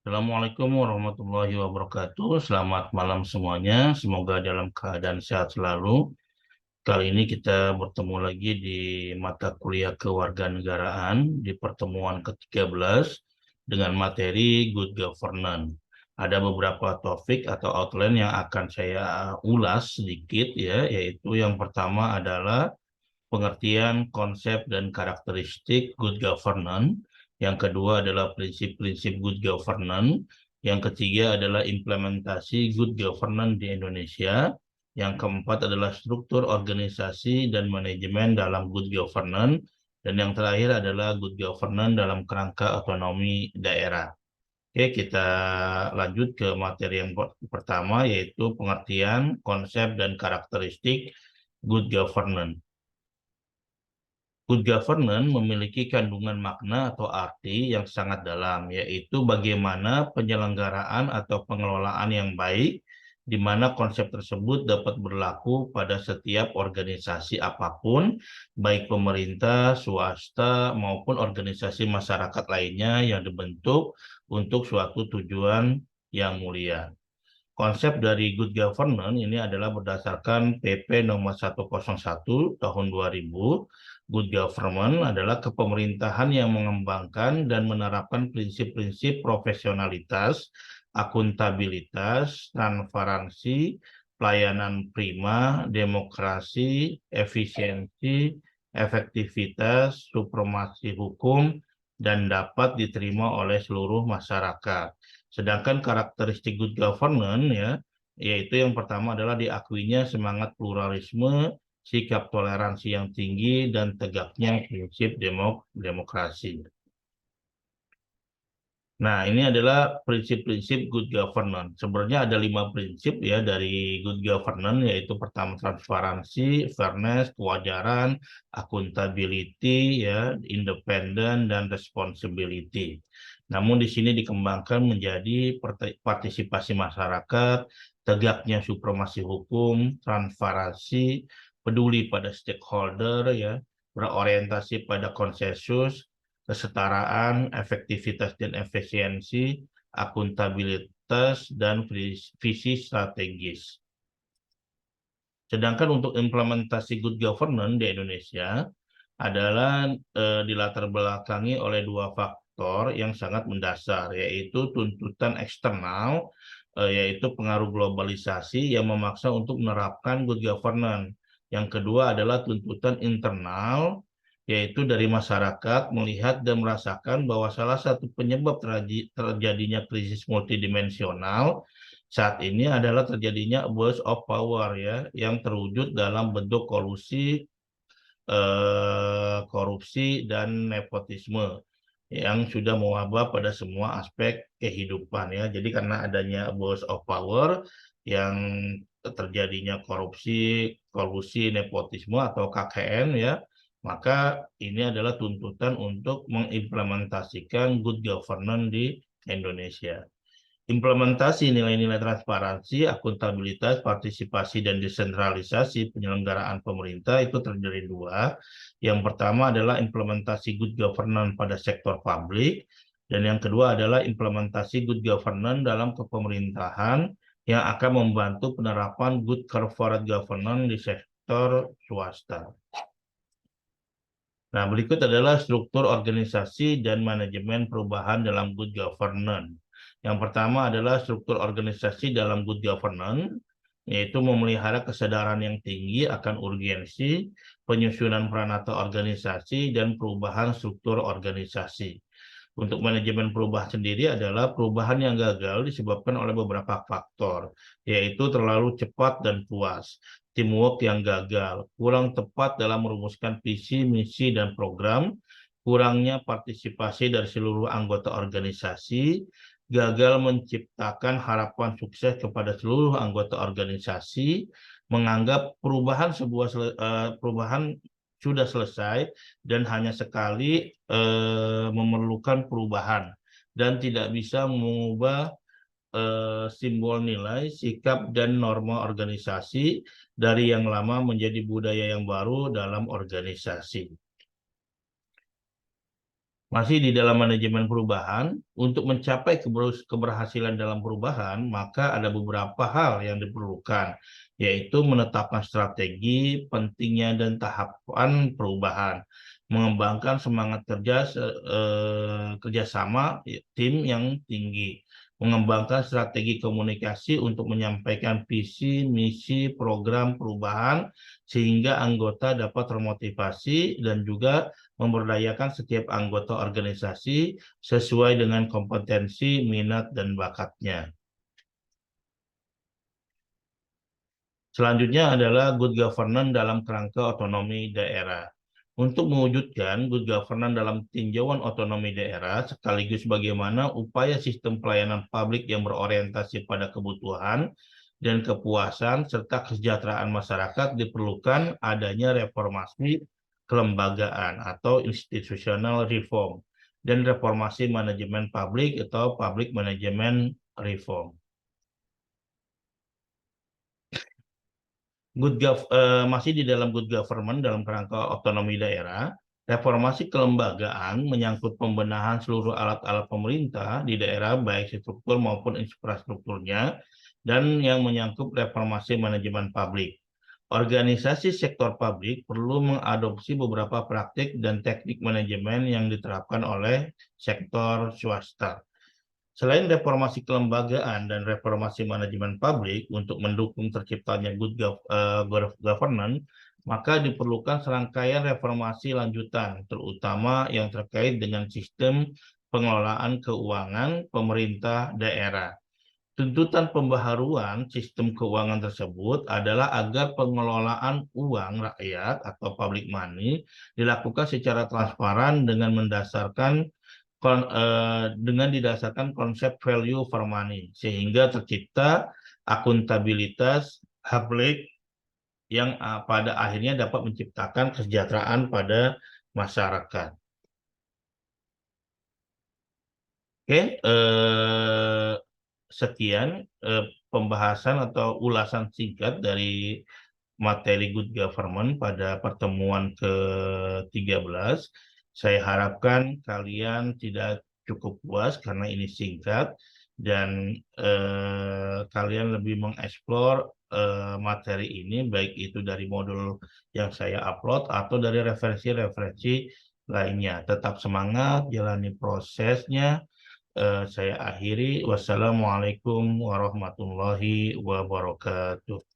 Assalamualaikum warahmatullahi wabarakatuh. Selamat malam semuanya. Semoga dalam keadaan sehat selalu. Kali ini kita bertemu lagi di mata kuliah kewarganegaraan di pertemuan ke-13 dengan materi Good Governance. Ada beberapa topik atau outline yang akan saya ulas sedikit ya, yaitu yang pertama adalah pengertian konsep dan karakteristik good governance. Yang kedua adalah prinsip-prinsip good governance. Yang ketiga adalah implementasi good governance di Indonesia. Yang keempat adalah struktur organisasi dan manajemen dalam good governance. Dan yang terakhir adalah good governance dalam kerangka otonomi daerah. Oke, kita lanjut ke materi yang pertama, yaitu pengertian, konsep, dan karakteristik good governance. Good governance memiliki kandungan makna atau arti yang sangat dalam, yaitu bagaimana penyelenggaraan atau pengelolaan yang baik, di mana konsep tersebut dapat berlaku pada setiap organisasi apapun, baik pemerintah, swasta, maupun organisasi masyarakat lainnya yang dibentuk untuk suatu tujuan yang mulia. Konsep dari good governance ini adalah berdasarkan PP nomor 101 tahun 2000. Good government adalah kepemerintahan yang mengembangkan dan menerapkan prinsip-prinsip profesionalitas, akuntabilitas, transparansi, pelayanan prima, demokrasi, efisiensi, efektivitas, supremasi hukum, dan dapat diterima oleh seluruh masyarakat. Sedangkan karakteristik good governance ya, yaitu yang pertama adalah diakuinya semangat pluralisme, sikap toleransi yang tinggi, dan tegaknya prinsip demokrasi. Nah, ini adalah prinsip-prinsip good governance. Sebenarnya ada 5 prinsip ya dari good governance, yaitu pertama transparansi, fairness, kewajaran, accountability, ya, independen, dan responsibility. Namun di sini dikembangkan menjadi partisipasi masyarakat, tegaknya supremasi hukum, transparansi, peduli pada stakeholder, ya, berorientasi pada konsensus, kesetaraan, efektivitas dan efisiensi, akuntabilitas, dan visi strategis. Sedangkan untuk implementasi good governance di Indonesia adalah dilatar belakangi oleh dua faktor yang sangat mendasar, yaitu tuntutan eksternal, yaitu pengaruh globalisasi yang memaksa untuk menerapkan good governance. Yang kedua adalah tuntutan internal, yaitu dari masyarakat melihat dan merasakan bahwa salah satu penyebab terjadinya krisis multidimensional saat ini adalah terjadinya abuse of power ya, yang terwujud dalam bentuk korupsi dan nepotisme yang sudah mewabah pada semua aspek kehidupan ya. Jadi karena adanya abuse of power yang terjadinya kolusi, nepotisme atau KKN ya, maka ini adalah tuntutan untuk mengimplementasikan good governance di Indonesia. Implementasi nilai-nilai transparansi, akuntabilitas, partisipasi, dan desentralisasi penyelenggaraan pemerintah itu terdiri dua. Yang pertama adalah implementasi good governance pada sektor publik, dan yang kedua adalah implementasi good governance dalam kepemerintahan yang akan membantu penerapan good corporate governance di sektor swasta. Nah, berikut adalah struktur organisasi dan manajemen perubahan dalam good governance. Yang pertama adalah struktur organisasi dalam good governance, yaitu memelihara kesadaran yang tinggi akan urgensi, penyusunan peranata organisasi, dan perubahan struktur organisasi. Untuk manajemen perubahan sendiri adalah perubahan yang gagal disebabkan oleh beberapa faktor, yaitu terlalu cepat dan puas, teamwork yang gagal, kurang tepat dalam merumuskan visi, misi, dan program, kurangnya partisipasi dari seluruh anggota organisasi, gagal menciptakan harapan sukses kepada seluruh anggota organisasi, menganggap perubahan sudah selesai dan hanya sekali memerlukan perubahan dan tidak bisa mengubah simbol nilai, sikap, dan norma organisasi dari yang lama menjadi budaya yang baru dalam organisasi. Masih di dalam manajemen perubahan, untuk mencapai keberhasilan dalam perubahan, maka ada beberapa hal yang diperlukan, yaitu menetapkan strategi, pentingnya dan tahapan perubahan, mengembangkan semangat kerjasama tim yang tinggi, mengembangkan strategi komunikasi untuk menyampaikan visi, misi, program perubahan, sehingga anggota dapat termotivasi dan juga memberdayakan setiap anggota organisasi sesuai dengan kompetensi, minat, dan bakatnya. Selanjutnya adalah good governance dalam kerangka otonomi daerah. Untuk mewujudkan good governance dalam tinjauan otonomi daerah, sekaligus bagaimana upaya sistem pelayanan publik yang berorientasi pada kebutuhan dan kepuasan serta kesejahteraan masyarakat, diperlukan adanya reformasi kelembagaan atau institutional reform dan reformasi manajemen publik atau public management reform. Masih di dalam good government dalam kerangka otonomi daerah, reformasi kelembagaan menyangkut pembenahan seluruh alat-alat pemerintah di daerah, baik struktur maupun infrastrukturnya, dan yang menyangkut reformasi manajemen publik. Organisasi sektor publik perlu mengadopsi beberapa praktik dan teknik manajemen yang diterapkan oleh sektor swasta. Selain reformasi kelembagaan dan reformasi manajemen publik untuk mendukung terciptanya governance, maka diperlukan serangkaian reformasi lanjutan, terutama yang terkait dengan sistem pengelolaan keuangan pemerintah daerah. Tuntutan pembaharuan sistem keuangan tersebut adalah agar pengelolaan uang rakyat atau public money dilakukan secara transparan dengan didasarkan konsep value for money, sehingga tercipta akuntabilitas publik yang pada akhirnya dapat menciptakan kesejahteraan pada masyarakat. Oke, sekian pembahasan atau ulasan singkat dari materi good government pada pertemuan ke-13. Saya harapkan kalian tidak cukup puas karena ini singkat dan kalian lebih mengeksplor materi ini, baik itu dari modul yang saya upload atau dari referensi-referensi lainnya. Tetap semangat, jalani prosesnya. Saya akhiri. Wassalamualaikum warahmatullahi wabarakatuh.